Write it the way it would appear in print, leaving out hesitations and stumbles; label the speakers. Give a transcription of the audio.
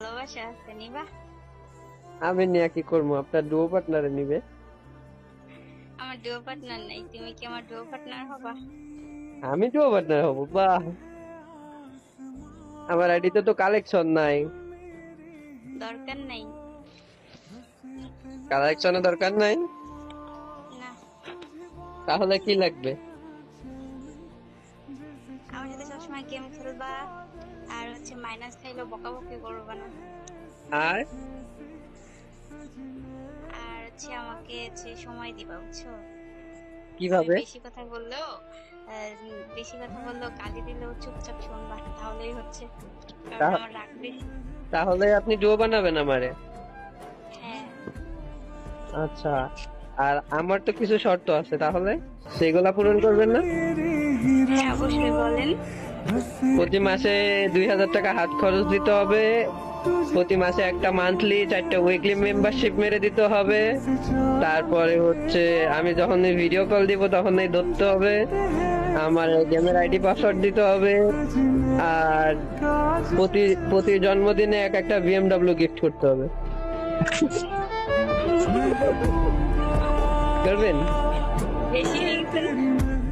Speaker 1: ভালোবাসা আছে নিবা?
Speaker 2: আমি নিয়ে কি করবো? আপনার ডুও পার্টনারে নিবে।
Speaker 1: আমার ডুও পার্টনার নাই, তুমি কি আমার ডুও পার্টনার হবা?
Speaker 2: আমি ডুও পার্টনার হবো? বাহ, আমার আইডিতে তো কালেকশন নাই।
Speaker 1: দরকার নাই।
Speaker 2: কালেকশনের দরকার নাই?
Speaker 1: না,
Speaker 2: তাহলে কি লাগবে?
Speaker 1: আমার সাথে সবসময় গেম খেলবা, আর মাইনাস খাইলেও বকাবকি করবা না।
Speaker 2: আর
Speaker 1: আর আমাকে সময় দিবা, বুঝছো? আমি
Speaker 2: কিভাবে?
Speaker 1: বেশি কথা বললেও গালি দিলেও চুপচাপ শুনবা, তাহলেই হচ্ছে। কারণ
Speaker 2: তা-
Speaker 1: আমার রাগ বেশি।
Speaker 2: তাহলে আপনি ডুও বানাবেন আমারে?
Speaker 1: হ্যাঁ।
Speaker 2: আচ্ছা, আর আমার তো কিছু শর্ত আছে, তাহলে সেগুলা পূরণ করবেন না?
Speaker 1: হ্যাঁ, অবশ্যই বলেন।
Speaker 2: প্রতি মাসে 2000 টাকা হাত খরচ দিতে হবে। প্রতি মাসে একটা মান্থলি 4টা উইকলি মেম্বারশিপ মেরে দিতে হবে। তারপরে আমি যখন ভিডিও কল দিব তখনই ধরতে হবে। আমার গেমের আইডি পাসওয়ার্ড দিতে হবে। আর প্রতি প্রতি জন্মদিনে একটা BMW গিফট করতে হবে। করবেন?
Speaker 1: বেশি হয়ে গেছে না?